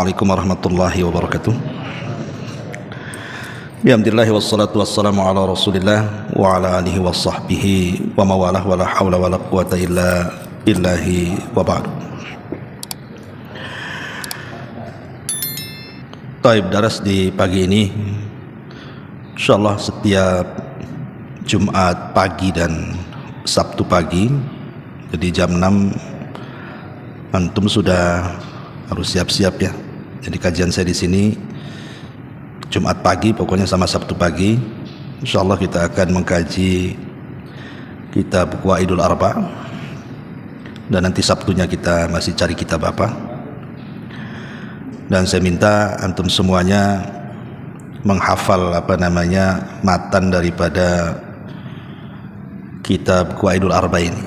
Assalamualaikum warahmatullahi wabarakatuh. Bihamdillah wassalatu wassalamu ala rasulillah wa ala alihi wa sahbihi wa mawalah wa la hawla wa la quwata illa billahi wa ba'du. Taib daras di pagi ini insyaallah setiap Jumat pagi dan Sabtu pagi, jadi jam 6 antum sudah harus siap-siap ya. Jadi kajian saya di sini Jumat pagi, pokoknya sama Sabtu pagi. Insyaallah kita akan mengkaji kitab Qawaidul Arba', dan nanti Sabtunya kita masih cari kitab apa. Dan saya minta antum semuanya menghafal matan daripada kitab Qawaidul Arba' ini.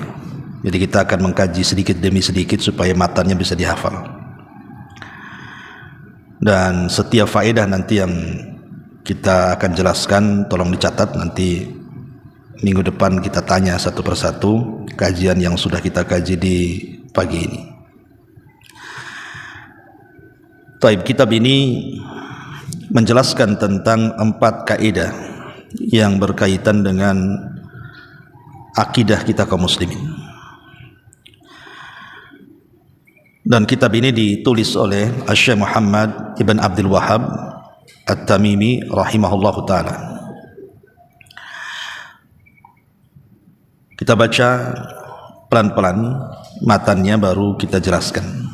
Jadi kita akan mengkaji sedikit demi sedikit supaya matannya bisa dihafal. Dan setiap faedah nanti yang kita akan jelaskan tolong dicatat, nanti minggu depan kita tanya satu persatu kajian yang sudah kita kaji di pagi ini. Taib, kitab ini menjelaskan tentang 4 kaidah yang berkaitan dengan akidah kita kaum muslimin. Dan kitab ini ditulis oleh Syekh Muhammad Ibn Abdul Wahhab At-Tamimi rahimahullahu ta'ala. Kita baca pelan-pelan matannya baru kita jelaskan.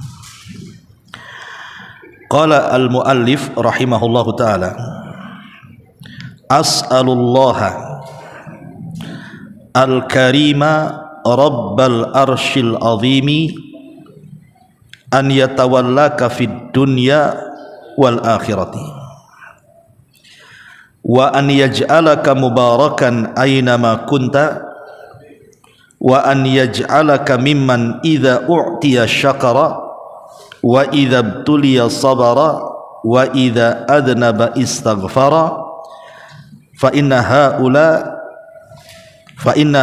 Qala al-muallif rahimahullahu ta'ala, as'alullaha al-karima rabbal arshil azimi an yatawallaka fid dunya wal akhirati wa an yaj'alaka mubarakan aynama kunta wa an yaj'alaka mimman idza u'tiya syakara wa idza ibtuliya sabara wa idza adnaba istaghfara fa inna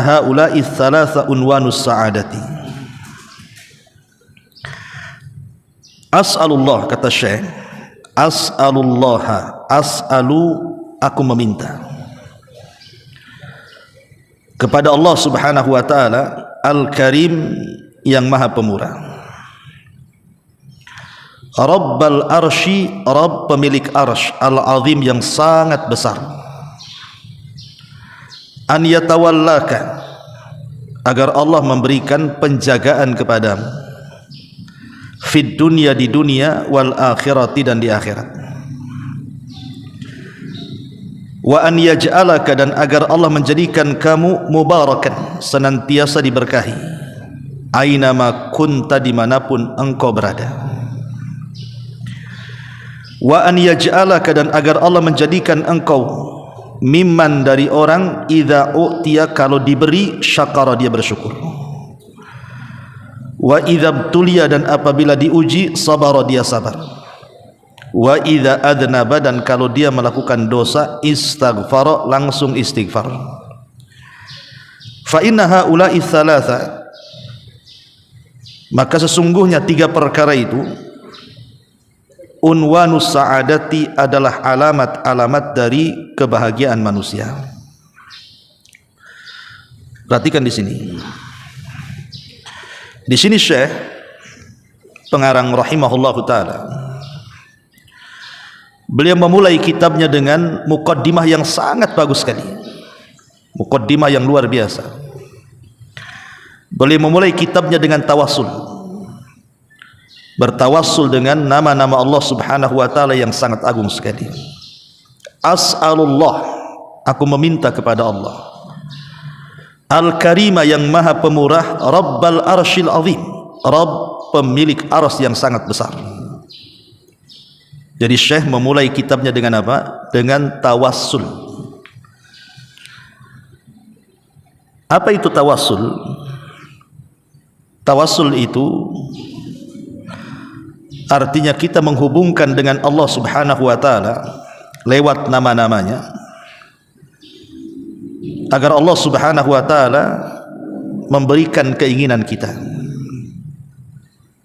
haula'i thalatha unwanus sa'adati. As'alullah, kata Syekh, as'alullaha, as'alu, aku meminta kepada Allah subhanahu wa ta'ala al-karim, yang maha pemurah, rabbal arsy, rabb pemilik arsy, al-azim yang sangat besar, an yatawallaka, agar Allah memberikan penjagaan kepadamu, fid dunya, di dunia, wal akhirati, dan di akhirat, wa an yaj'alaka, dan agar Allah menjadikan kamu mubarakan, senantiasa diberkahi, aynama kunta, dimanapun engkau berada, wa an yaj'alaka, dan agar Allah menjadikan engkau mimman, dari orang idza u'tiya, kalau diberi, syakara, dia bersyukur, wa idza btuliya, dan apabila diuji, sabara, dia sabar, wa idza adnaba, dan kalau dia melakukan dosa, istaghfara, langsung istighfar. Fa inna haula'i thalatha, maka sesungguhnya 3 perkara itu, unwanus sa'adati, adalah alamat-alamat dari kebahagiaan manusia. Perhatikan di sini. Di sini Syekh pengarang rahimahullahu ta'ala, beliau memulai kitabnya dengan muqaddimah yang sangat bagus sekali, muqaddimah yang luar biasa. Beliau memulai kitabnya dengan tawassul, bertawassul dengan nama-nama Allah subhanahu wa ta'ala yang sangat agung sekali. As'alullah, aku meminta kepada Allah, al-karima, yang maha pemurah, rabbal arshil azim, rabb pemilik ars yang sangat besar. Jadi Syekh memulai kitabnya dengan apa? Dengan tawassul. Apa itu tawassul? Tawassul itu artinya kita menghubungkan dengan Allah subhanahu wa ta'ala lewat nama-namanya, agar Allah subhanahu wa ta'ala memberikan keinginan kita.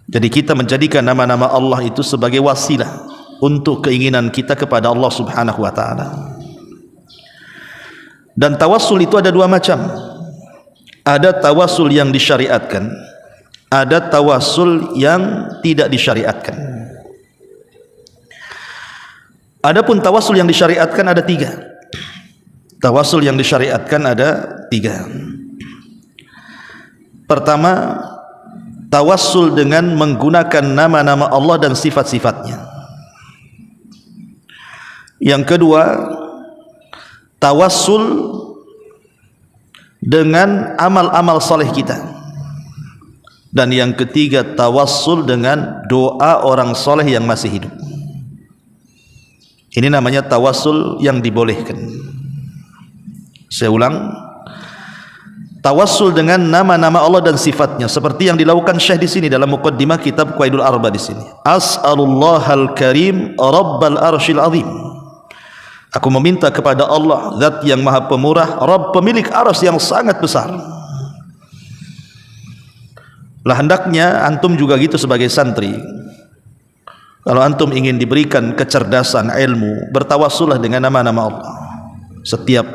Jadi kita menjadikan nama-nama Allah itu sebagai wasilah untuk keinginan kita kepada Allah Subhanahu wa taala. Dan tawassul itu ada dua macam. Ada tawassul yang disyariatkan, ada tawassul yang tidak disyariatkan. Adapun tawassul yang disyariatkan ada tiga. Tawassul yang disyariatkan ada tiga. Pertama, tawassul dengan menggunakan nama-nama Allah dan sifat-sifatnya. Yang kedua, tawassul dengan amal-amal saleh kita. Dan yang ketiga, tawassul dengan doa orang saleh yang masih hidup. Ini namanya tawassul yang dibolehkan. Saya ulang, tawassul dengan nama-nama Allah dan sifatnya, seperti yang dilakukan Syekh di sini dalam muqaddimah kitab Qawaidul Arba di sini. As'alullahal karim rabbal arsyil azim. Aku meminta kepada Allah, Zat yang Maha Pemurah, Rabb pemilik arsy yang sangat besar. Lah hendaknya antum juga gitu sebagai santri. Kalau antum ingin diberikan kecerdasan ilmu, bertawassullah dengan nama-nama Allah. Setiap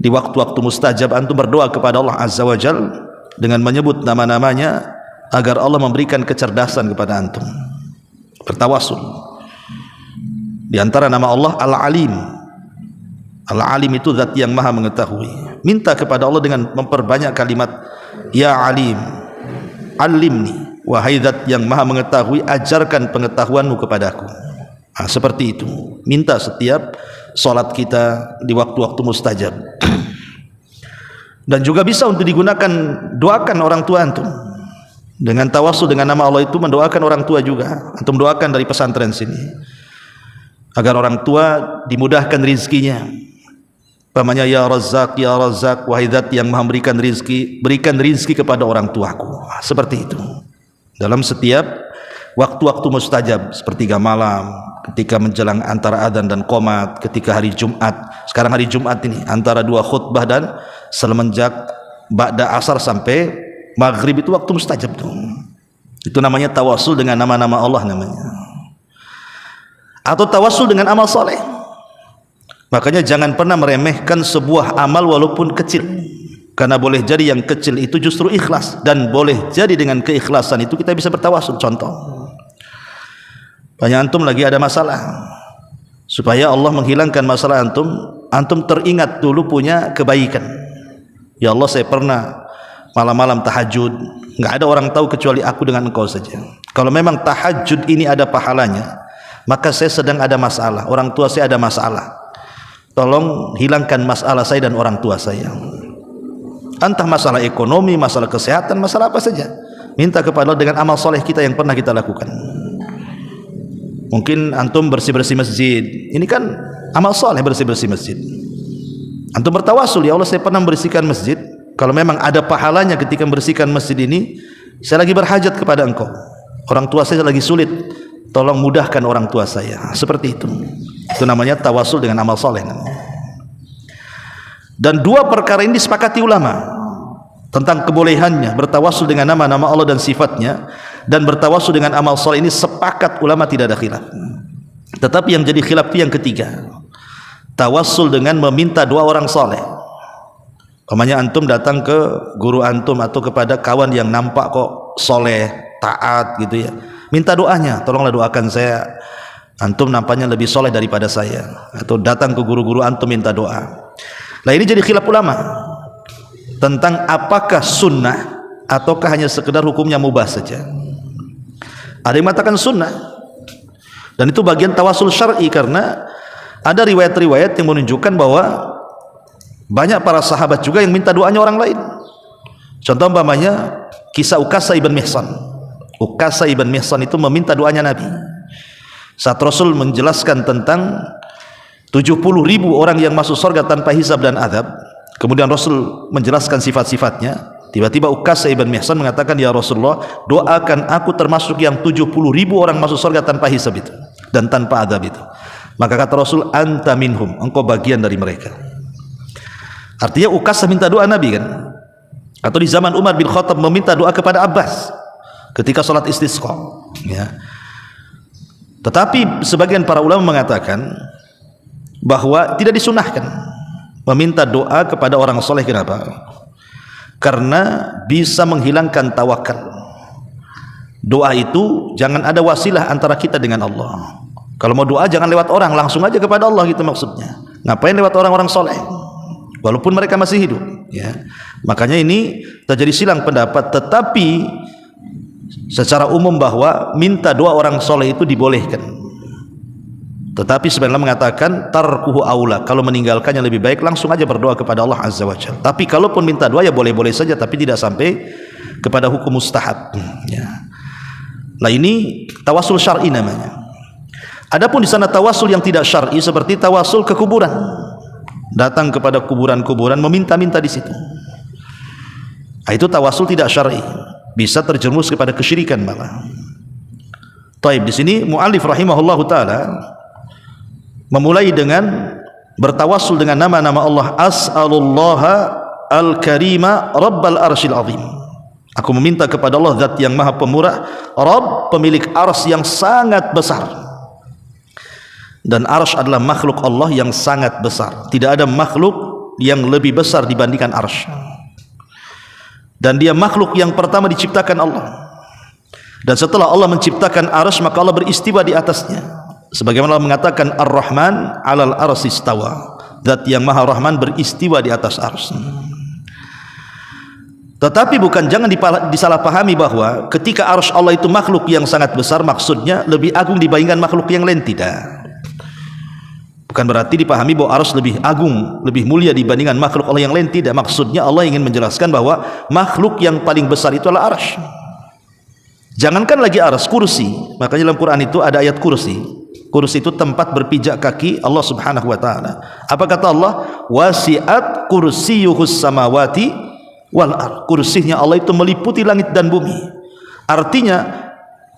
di waktu-waktu mustajab antum berdoa kepada Allah Azza wa Jal dengan menyebut nama-namanya agar Allah memberikan kecerdasan kepada antum. Bertawassul. Di antara nama Allah Al-Alim. Al-Alim itu zat yang maha mengetahui. Minta kepada Allah dengan memperbanyak kalimat Ya Alim, Alimni, wahai zat yang maha mengetahui, ajarkan pengetahuanmu kepadaku. Nah, seperti itu. Minta setiap salat kita di waktu-waktu mustajab. Dan juga bisa untuk digunakan, doakan orang tua antum. Dengan tawassul dengan nama Allah itu mendoakan orang tua juga. Antum doakan dari pesantren sini agar orang tua dimudahkan rizkinya. Pamannya Ya Razzaq, Ya Razzaq, wahai zat yang maha memberikan rizki, berikan rizki kepada orang tuaku. Seperti itu. Dalam setiap waktu-waktu mustajab, sepertiga malam, ketika menjelang antara adzan dan qomat, ketika hari Jumat. Sekarang hari Jumat ini antara dua khutbah dan semenjak ba'da asar sampai maghrib itu waktu mustajab tuh. Itu namanya tawassul dengan nama-nama Allah namanya. Atau tawassul dengan amal soleh. Makanya jangan pernah meremehkan sebuah amal walaupun kecil, karena boleh jadi yang kecil itu justru ikhlas, dan boleh jadi dengan keikhlasan itu kita bisa bertawassul. Contoh, banyak antum lagi ada masalah, supaya Allah menghilangkan masalah antum, antum teringat dulu punya kebaikan. Ya Allah, saya pernah malam-malam tahajud, nggak ada orang tahu kecuali aku dengan engkau saja. Kalau memang tahajud ini ada pahalanya, maka saya sedang ada masalah, orang tua saya ada masalah, tolong hilangkan masalah saya dan orang tua saya. Entah masalah ekonomi, masalah kesehatan, masalah apa saja, minta kepada Allah dengan amal soleh kita yang pernah kita lakukan. Mungkin antum bersih-bersih masjid, ini kan amal soleh, bersih-bersih masjid. Antum bertawassul, ya Allah saya pernah membersihkan masjid, kalau memang ada pahalanya ketika membersihkan masjid ini, saya lagi berhajat kepada engkau, orang tua saya lagi sulit, tolong mudahkan orang tua saya. Seperti itu. Itu namanya tawassul dengan amal soleh. Dan dua perkara ini disepakati ulama tentang kebolehannya bertawassul dengan nama-nama Allah dan sifatnya, dan bertawassul dengan amal soleh ini sepakat ulama, tidak ada khilaf. Tetapi yang jadi khilaf itu yang ketiga, tawassul dengan meminta doa orang soleh. Umpamanya antum datang ke guru antum atau kepada kawan yang nampak kok soleh, taat gitu ya, minta doanya, tolonglah doakan saya, antum nampaknya lebih soleh daripada saya. Atau datang ke guru-guru antum minta doa. Nah ini jadi khilaf ulama tentang apakah sunnah ataukah hanya sekedar hukumnya mubah saja. Ada yang mengatakan sunnah, dan itu bagian tawassul syar'i, karena ada riwayat-riwayat yang menunjukkan bahwa banyak para sahabat juga yang minta doanya orang lain. Contoh umpamanya kisah Ukasha ibn Mihsan. Ukasha ibn Mihsan itu meminta doanya Nabi saat Rasul menjelaskan tentang 70.000 orang yang masuk surga tanpa hisab dan adab. Kemudian Rasul menjelaskan sifat-sifatnya. Tiba-tiba Ukasha ibn Mihsan mengatakan, ya Rasulullah, doakan aku termasuk yang 70.000 orang masuk surga tanpa hisab itu dan tanpa adab itu. Maka kata Rasul, anta minhum, engkau bagian dari mereka. Artinya Ukasha minta doa Nabi kan. Atau di zaman Umar bin Khattab meminta doa kepada Abbas. ketika salat istisqa, ya. Tetapi sebagian para ulama mengatakan bahwa tidak disunahkan meminta doa kepada orang soleh. Kenapa? Karena bisa menghilangkan tawakal. Doa itu jangan ada wasilah antara kita dengan Allah. Kalau mau doa jangan lewat orang, langsung aja kepada Allah, gitu maksudnya. Ngapain lewat orang-orang soleh walaupun mereka masih hidup, ya. Makanya ini terjadi silang pendapat. Tetapi secara umum bahwa minta doa orang soleh itu dibolehkan. Tetapi sebenarnya mengatakan tarkuhu aula, kalau meninggalkannya lebih baik, langsung aja berdoa kepada Allah Azza wa Jalla. Tapi kalaupun minta doa ya boleh-boleh saja, tapi tidak sampai kepada hukum mustahab, ya. Nah, ini tawasul syar'i namanya. Adapun di sana tawasul yang tidak syar'i seperti tawasul ke kuburan, datang kepada kuburan-kuburan meminta-minta di situ. Nah, itu tawasul tidak syar'i, bisa terjerumus kepada kesyirikan malah. Taib, di sini muallif rahimahullahu taala memulai dengan bertawasul dengan nama-nama Allah. As'alullaha al-karima rabbal arsyil azim. Aku meminta kepada Allah zat yang maha pemurah, Rabb pemilik arsy yang sangat besar. Dan arsy adalah makhluk Allah yang sangat besar. Tidak ada makhluk yang lebih besar dibandingkan arsy. Dan dia makhluk yang pertama diciptakan Allah. Dan setelah Allah menciptakan arsy, maka Allah beristiwa di atasnya. Sebagaimana Allah mengatakan Ar-Rahman 'alal arsy istawa. Zat yang Maha Rahman beristiwa di atas arsy. Tetapi jangan disalahpahami bahwa ketika arsy Allah itu makhluk yang sangat besar, maksudnya lebih agung dibandingkan makhluk yang lain, tidak. Bukan berarti dipahami bahwa arsy lebih agung, lebih mulia dibandingkan makhluk Allah yang lain, tidak. Maksudnya Allah ingin menjelaskan bahwa makhluk yang paling besar itu adalah arsy. Jangankan lagi arsy, kursi. Makanya dalam Quran itu ada ayat kursi. Kursi itu tempat berpijak kaki Allah Subhanahu wa taala. Apa kata Allah? Wasi'at kursiyuhus samawati wal ard. Kursinya Allah itu meliputi langit dan bumi. Artinya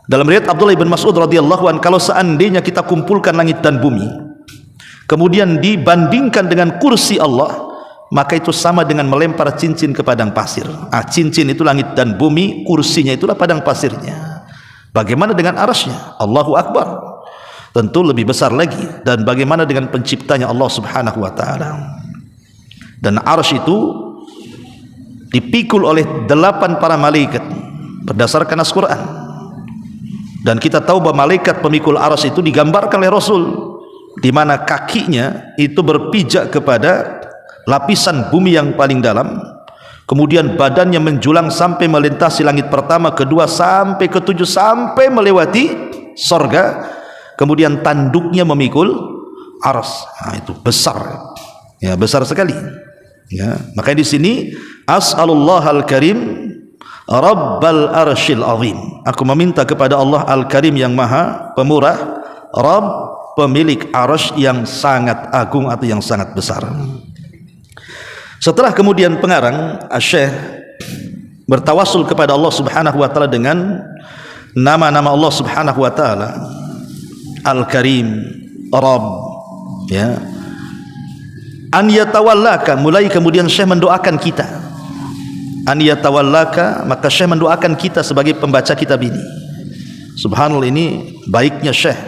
dalam riwayat Abdullah bin Mas'ud radhiyallahu anhu, kalau seandainya kita kumpulkan langit dan bumi kemudian dibandingkan dengan kursi Allah, maka itu sama dengan melempar cincin ke padang pasir. Cincin itu langit dan bumi, kursinya itulah padang pasirnya. Bagaimana dengan arsy-Nya? Allahu Akbar, tentu lebih besar lagi. Dan bagaimana dengan penciptanya Allah Subhanahu wa taala? Dan arsy itu dipikul oleh 8 para malaikat berdasarkan As-Quran. Dan kita tahu bahwa malaikat pemikul arsy itu digambarkan oleh Rasul, di mana kakinya itu berpijak kepada lapisan bumi yang paling dalam, kemudian badannya menjulang sampai melintasi langit pertama, kedua sampai ketujuh, sampai melewati sorga, kemudian tanduknya memikul arsy. Nah, itu besar, ya, besar sekali, ya. Makanya di sini as'alullahal karim rabbal arsyil azim. Aku meminta kepada Allah al-karim yang maha pemurah, Rabb pemilik arsy yang sangat agung atau yang sangat besar. Setelah kemudian pengarang Asy-Syaikh bertawasul kepada Allah Subhanahu wa taala dengan nama-nama Allah Subhanahu wa taala Al-Karim, Rabb, ya. An yatawallaka, mulai kemudian Syekh mendoakan kita. An yatawallaka, maka Syekh mendoakan kita sebagai pembaca kitab ini. Subhanallah, ini baiknya Syekh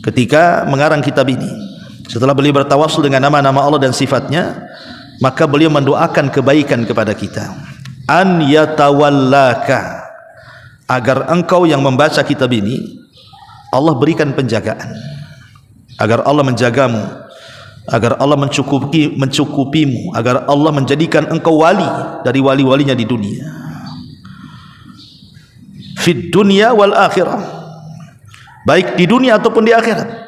ketika mengarang kitab ini. Setelah beliau bertawasul dengan nama-nama Allah dan sifatnya, maka beliau mendoakan kebaikan kepada kita. An yatawallaka, agar engkau yang membaca kitab ini Allah berikan penjagaan, agar Allah menjagamu, agar Allah mencukupimu, agar Allah menjadikan engkau wali dari wali-walinya di dunia, fid dunya wal akhirah, baik di dunia ataupun di akhirat.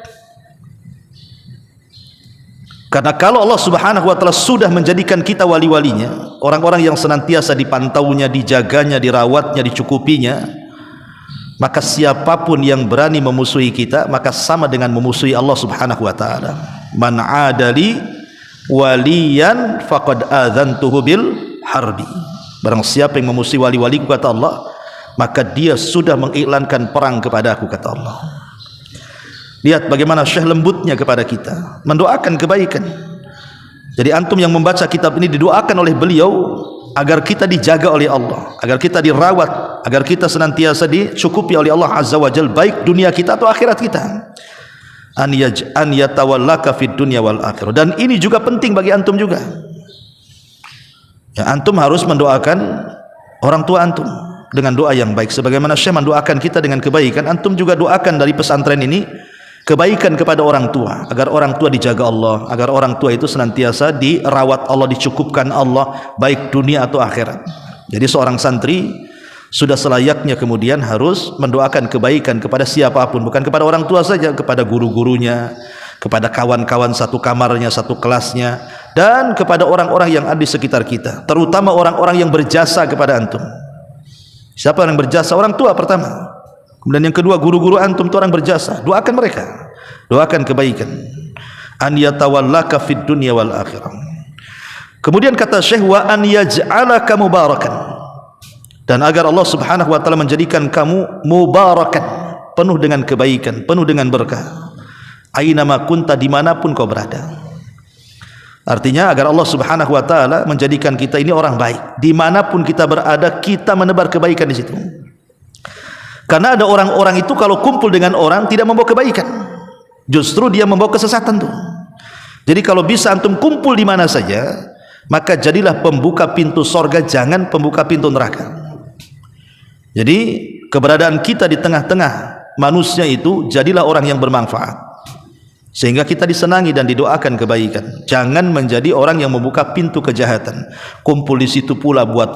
Karena kalau Allah Subhanahu wa taala sudah menjadikan kita wali-walinya, orang-orang yang senantiasa dipantaunya, dijaganya, dirawatnya, dicukupinya, maka siapapun yang berani memusuhi kita, maka sama dengan memusuhi Allah Subhanahu wa taala. Man adali waliyan faqad adzantuhu bil harbi. Barang siapa yang memusuhi wali-waliku, kata Allah, maka dia sudah mengiklankan perang kepada aku, kata Allah. Lihat bagaimana Syekh lembutnya kepada kita, mendoakan kebaikan. Jadi antum yang membaca kitab ini didoakan oleh beliau agar kita dijaga oleh Allah, agar kita dirawat, agar kita senantiasa dicukupi oleh Allah Azza wa Jalla, baik dunia kita atau akhirat kita. An yatawallaka fid dunya wal akhirah. Dan ini juga penting bagi antum juga. Ya, antum harus mendoakan orang tua antum dengan doa yang baik, sebagaimana Syekh mendoakan kita dengan kebaikan. Antum juga doakan dari pesantren ini kebaikan kepada orang tua, agar orang tua dijaga Allah, agar orang tua itu senantiasa dirawat Allah, dicukupkan Allah, baik dunia atau akhirat. Jadi seorang santri sudah selayaknya kemudian harus mendoakan kebaikan kepada siapapun, bukan kepada orang tua saja, kepada guru-gurunya, kepada kawan-kawan satu kamarnya, satu kelasnya, dan kepada orang-orang yang ada di sekitar kita, terutama orang-orang yang berjasa kepada antum. Siapa yang berjasa? Orang tua pertama. Kemudian yang kedua, guru-guru antum itu orang berjasa. Doakan mereka, doakan kebaikan. An yatawallaka fid dunya wal akhirah. Kemudian kata Syekh, wa an yaj'alaka mubarakan, dan agar Allah Subhanahu wa taala menjadikan kamu mubarakan, penuh dengan kebaikan, penuh dengan berkah. Aina ma kunta, dimanapun kau berada. Artinya agar Allah Subhanahu wa taala menjadikan kita ini orang baik, dimanapun kita berada kita menebar kebaikan di situ. Karena ada orang-orang itu kalau kumpul dengan orang tidak membawa kebaikan, justru dia membawa kesesatan tuh. Jadi kalau bisa antum kumpul di mana saja, maka jadilah pembuka pintu sorga, jangan pembuka pintu neraka. Jadi keberadaan kita di tengah-tengah manusia itu jadilah orang yang bermanfaat, sehingga kita disenangi dan didoakan kebaikan. Jangan menjadi orang yang membuka pintu kejahatan, kumpul di situ pula buat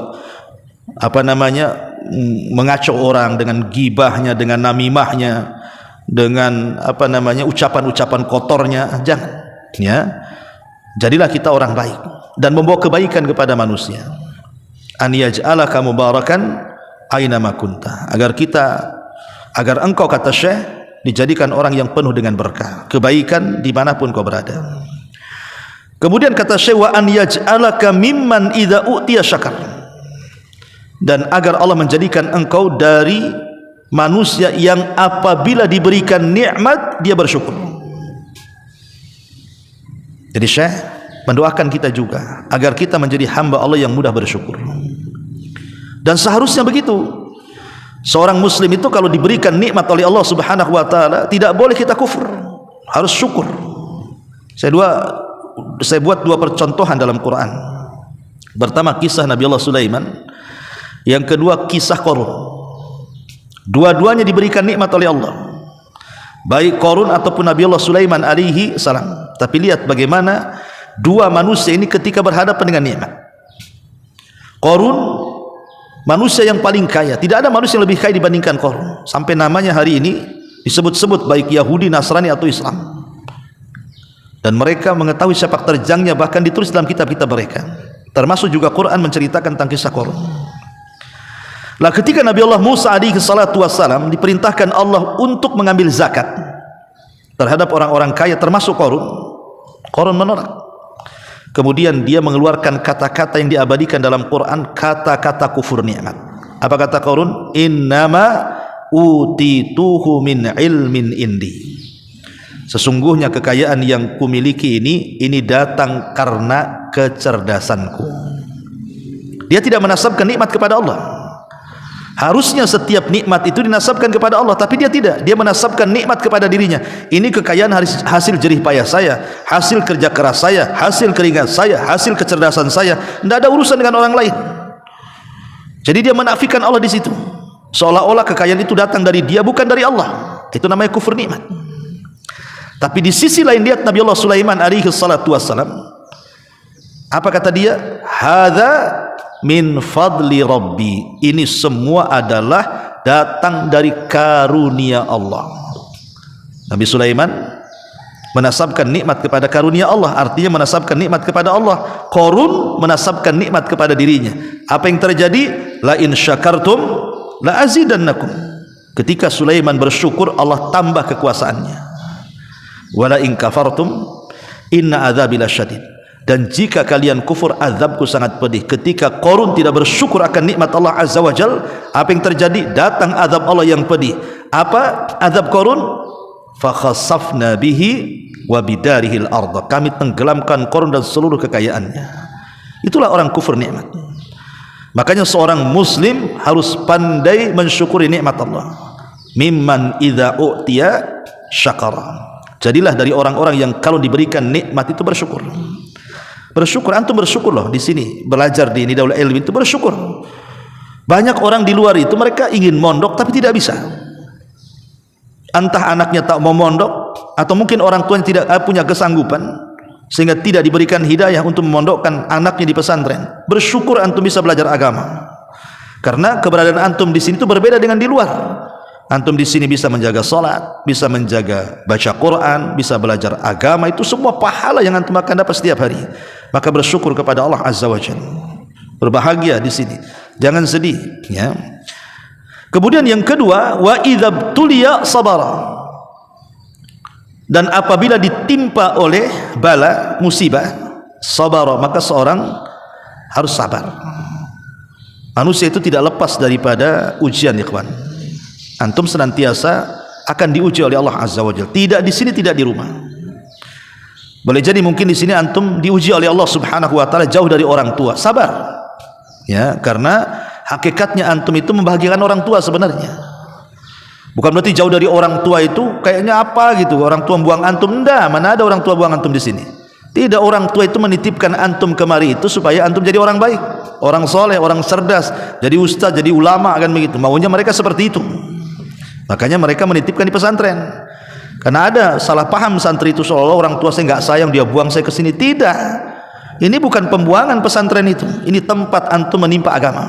mengacau orang dengan gibahnya, dengan namimahnya, dengan ucapan-ucapan kotornya. Jangan, ya. Jadilah kita orang baik dan membawa kebaikan kepada manusia. An yaj'alaka mubarakan aina ma kunta, agar engkau, kata Syekh, dijadikan orang yang penuh dengan berkah, kebaikan dimanapun kau berada. Kemudian kata Syekh, wa an yaj'alaka mimman idza u'tiya syakar, dan agar Allah menjadikan engkau dari manusia yang apabila diberikan nikmat dia bersyukur. Jadi Syekh mendoakan kita juga agar kita menjadi hamba Allah yang mudah bersyukur. Dan seharusnya begitu. Seorang muslim itu kalau diberikan nikmat oleh Allah Subhanahu wa taala tidak boleh kita kufur, harus syukur. Saya buat dua percontohan dalam Quran. Pertama kisah Nabi Allah Sulaiman, yang kedua kisah Qarun. Dua-duanya diberikan nikmat oleh Allah, baik Qarun ataupun Nabi Allah Sulaiman alaihi salam. Tapi lihat bagaimana dua manusia ini ketika berhadapan dengan nikmat. Qarun manusia yang paling kaya, tidak ada manusia yang lebih kaya dibandingkan Qarun, sampai namanya hari ini disebut-sebut baik Yahudi, Nasrani atau Islam, dan mereka mengetahui sepak terjangnya, bahkan ditulis dalam kitab-kitab mereka, termasuk juga Quran menceritakan tentang kisah Qarun. Lah ketika Nabi Allah Musa alaihi salatu wassalam diperintahkan Allah untuk mengambil zakat terhadap orang-orang kaya termasuk Qarun, Qarun menolak. Kemudian dia mengeluarkan kata-kata yang diabadikan dalam Quran, kata-kata kufur nikmat. Apa kata Qarun? Innama utituhu min ilmin indi. Sesungguhnya kekayaan yang kumiliki ini datang karena kecerdasanku. Dia tidak menasabkan nikmat kepada Allah. Harusnya setiap nikmat itu dinasabkan kepada Allah, tapi dia tidak. Dia menasabkan nikmat kepada dirinya. Ini kekayaan hasil jerih payah saya, hasil kerja keras saya, hasil keringat saya, hasil kecerdasan saya. Tidak ada urusan dengan orang lain. Jadi dia menafikan Allah di situ, seolah-olah kekayaan itu datang dari dia, bukan dari Allah. Itu namanya kufur nikmat. Tapi di sisi lain lihat Nabi Allah Sulaiman alaihi salatu wassalam, apa kata dia? Hadza min fadli rabbi, ini semua adalah datang dari karunia Allah. Nabi Sulaiman menasabkan nikmat kepada karunia Allah, artinya menasabkan nikmat kepada Allah. Qarun menasabkan nikmat kepada dirinya. Apa yang terjadi? La in syakartum la azidannakum. Ketika Sulaiman bersyukur, Allah tambah kekuasaannya. Wala in kafartum inna adzabi lasyadid. Dan jika kalian kufur, azabku sangat pedih. Ketika Qarun tidak bersyukur akan nikmat Allah Azza wa Jal, apa yang terjadi? Datang azab Allah yang pedih. Apa azab Qarun? Fa khasafna bihi wa bidarihil ardh. Kami tenggelamkan Qarun dan seluruh kekayaannya. Itulah orang kufur nikmat. Makanya seorang muslim harus pandai mensyukuri nikmat Allah. Mimman idza u'tiya syakara. Jadilah dari orang-orang yang kalau diberikan nikmat itu bersyukur. Bersyukur, antum bersyukur loh di sini belajar di Nidaul Ilmi itu bersyukur. Banyak orang di luar itu mereka ingin mondok tapi tidak bisa. Entah anaknya tak mau mondok atau mungkin orang tuanya tidak punya kesanggupan sehingga tidak diberikan hidayah untuk memondokkan anaknya di pesantren. Bersyukur antum bisa belajar agama. Karena keberadaan antum di sini itu berbeda dengan di luar. Antum di sini bisa menjaga salat, bisa menjaga baca Quran, bisa belajar agama, itu semua pahala yang antum akan dapat setiap hari. Maka bersyukur kepada Allah Azza wa Jalla. Berbahagia di sini. Jangan sedih, ya. Kemudian yang kedua, wa idza tuliya sabara. Dan apabila ditimpa oleh bala, musibah, sabara, maka seorang harus sabar. Manusia itu tidak lepas daripada ujian, ikhwan. Antum senantiasa akan diuji oleh Allah Azza wa Jalla. Tidak di sini, tidak di rumah. Boleh jadi mungkin di sini antum diuji oleh Allah Subhanahu wa taala jauh dari orang tua. Sabar. Ya, karena hakikatnya antum itu membahagiakan orang tua sebenarnya. Bukan berarti jauh dari orang tua itu kayaknya apa gitu, orang tua buang antum. Enggak, mana ada orang tua buang antum di sini. Tidak, orang tua itu menitipkan antum kemari itu supaya antum jadi orang baik, orang soleh, orang cerdas, jadi ustaz, jadi ulama, kan begitu. Maunya mereka seperti itu. Makanya mereka menitipkan di pesantren. Karena ada salah paham santri itu seolah-olah orang tua saya nggak sayang, dia buang saya ke sini. Tidak. Ini bukan pembuangan pesantren itu. Ini tempat antum menimpa agama.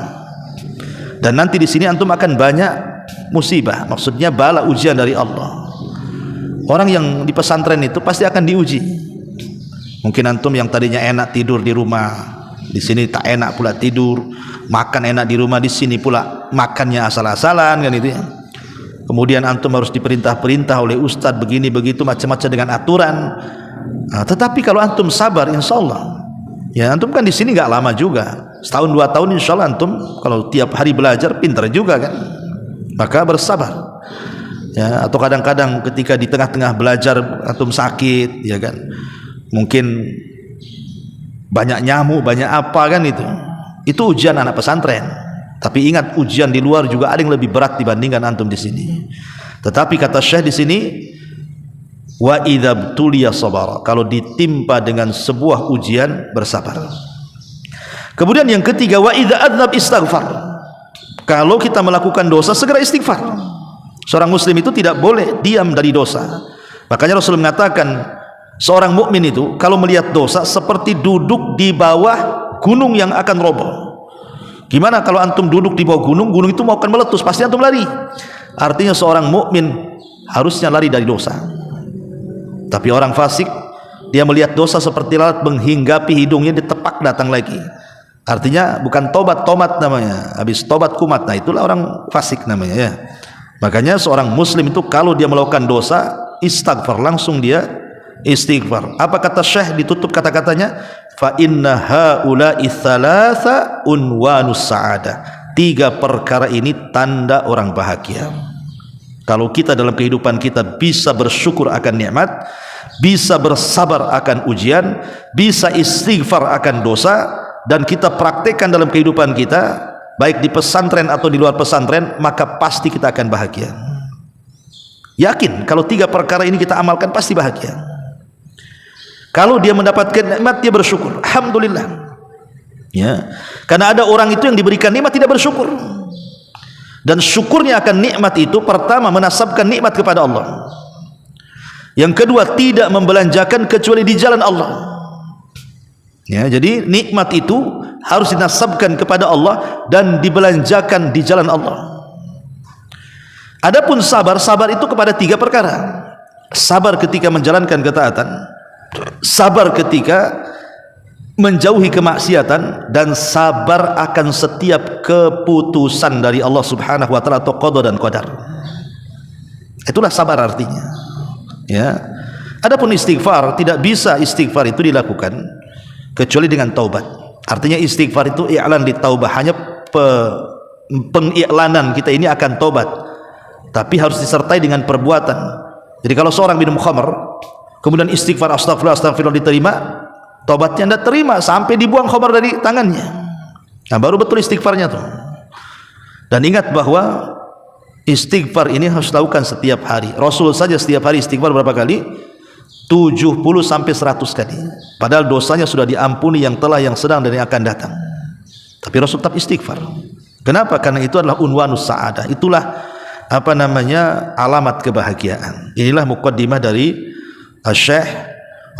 Dan nanti di sini antum akan banyak musibah. Maksudnya bala, ujian dari Allah. Orang yang di pesantren itu pasti akan diuji. Mungkin antum yang tadinya enak tidur di rumah, di sini tak enak pula tidur. Makan enak di rumah, di sini pula makannya asal-asalan, kan itu ya. Kemudian antum harus diperintah-perintah oleh ustadz begini begitu macam-macam dengan aturan. Nah, tetapi kalau antum sabar, insya Allah, ya antum kan di sini nggak lama juga, setahun 2 tahun, insya Allah antum kalau tiap hari belajar pintar juga kan. Maka bersabar. Ya, atau kadang-kadang ketika di tengah-tengah belajar antum sakit, ya kan, mungkin banyak nyamuk, banyak apa kan itu ujian anak pesantren. Tapi ingat, ujian di luar juga ada yang lebih berat dibandingkan antum di sini. Tetapi kata Syekh di sini, wa idza tuliya sabara, kalau ditimpa dengan sebuah ujian bersabar. Kemudian yang ketiga, wa idza adzab istighfar. Kalau kita melakukan dosa segera istighfar. Seorang muslim itu tidak boleh diam dari dosa. Makanya Rasul mengatakan seorang mukmin itu kalau melihat dosa seperti duduk di bawah gunung yang akan roboh. Gimana kalau antum duduk di bawah gunung, gunung itu mau akan meletus, pasti antum lari. Artinya seorang mukmin harusnya lari dari dosa. Tapi orang fasik, dia melihat dosa seperti lalat menghinggapi hidungnya, ditepak datang lagi. Artinya bukan tobat, tomat namanya. Habis tobat kumat, nah itulah orang fasik namanya ya. Makanya seorang muslim itu kalau dia melakukan dosa, istighfar, langsung dia istighfar. Apa kata Syekh ditutup kata-katanya? Fa inna haula'i thalatha unwanus sa'adah. 3 perkara ini tanda orang bahagia. Kalau kita dalam kehidupan kita bisa bersyukur akan nikmat, bisa bersabar akan ujian, bisa istighfar akan dosa, dan kita praktekkan dalam kehidupan kita, baik di pesantren atau di luar pesantren, maka pasti kita akan bahagia. Yakin kalau 3 perkara ini kita amalkan pasti bahagia. Kalau dia mendapatkan nikmat, dia bersyukur, alhamdulillah. Ya, karena ada orang itu yang diberikan nikmat tidak bersyukur. Dan syukurnya akan nikmat itu pertama menasabkan nikmat kepada Allah. Yang kedua, tidak membelanjakan kecuali di jalan Allah. Ya, jadi nikmat itu harus dinasabkan kepada Allah dan dibelanjakan di jalan Allah. Adapun sabar, sabar itu kepada 3 perkara. Sabar ketika menjalankan ketaatan, sabar ketika menjauhi kemaksiatan, dan sabar akan setiap keputusan dari Allah Subhanahu wa taala atau qada dan qadar. Itulah sabar artinya. Ya. Adapun istighfar, tidak bisa istighfar itu dilakukan kecuali dengan taubat. Artinya istighfar itu i'lan di taubah, hanya pengiklanan kita ini akan taubat. Tapi harus disertai dengan perbuatan. Jadi kalau seorang minum khamr, kemudian istighfar astagfirullah astagfirullah diterima, tobatnya tidak terima sampai dibuang khamar dari tangannya. Nah, baru betul istighfarnya tuh. Dan ingat bahwa istighfar ini harus dilakukan setiap hari. Rasul saja setiap hari istighfar berapa kali? 70 sampai 100 kali. Padahal dosanya sudah diampuni yang telah, yang sedang, dan yang akan datang. Tapi Rasul tetap istighfar. Kenapa? Karena itu adalah unwanus sa'adah. Itulah alamat kebahagiaan. Inilah muqaddimah dari Syekh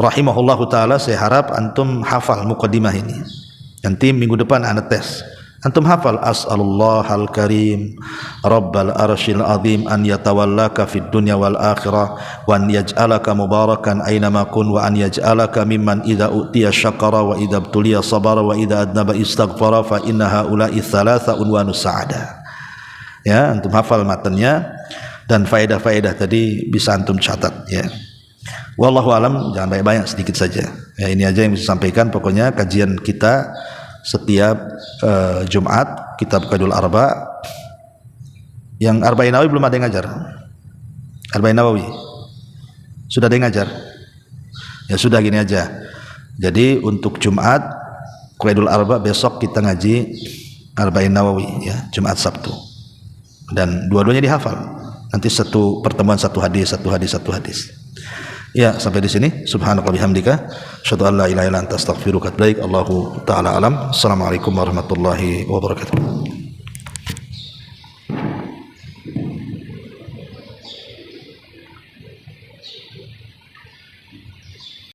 rahimahullahu taala. Saya harap antum hafal muqaddimah ini. Nanti minggu depan ana tes. Antum hafal, as'alullahal karim rabbal arsyil azim an yatawallaka fid dunya wal akhirah wa an yaj'alaka mubarakan aynama kun wa an yaj'alaka mimman idza utiya syakara wa idza btuliya sabara wa idza adnaba istaghfara fa inna haula'i thalatha unwanus sa'adah. Ya, antum hafal matanya, dan faedah-faedah tadi bisa antum catat ya. Wallahu alam, jangan banyak-banyak, sedikit saja. Ya, ini aja yang bisa sampaikan. Pokoknya kajian kita setiap Jumat kitab Qaidul Arba. Yang Arba'in Nawawi belum ada yang ngajar. Arba'in Nawawi sudah ada yang ngajar. Ya sudah, gini aja. Jadi untuk Jumat Qaidul Arba, besok kita ngaji Arba'in Nawawi ya, Jumat Sabtu. Dan dua-duanya dihafal. Nanti satu pertemuan satu hadis. Ya, sampai di sini. Subhanaka bihamdika asyhadu an la ilaha illa anta astaghfiruka wa atubu ilaik. Allahu taala alam. Assalamualaikum warahmatullahi wabarakatuh.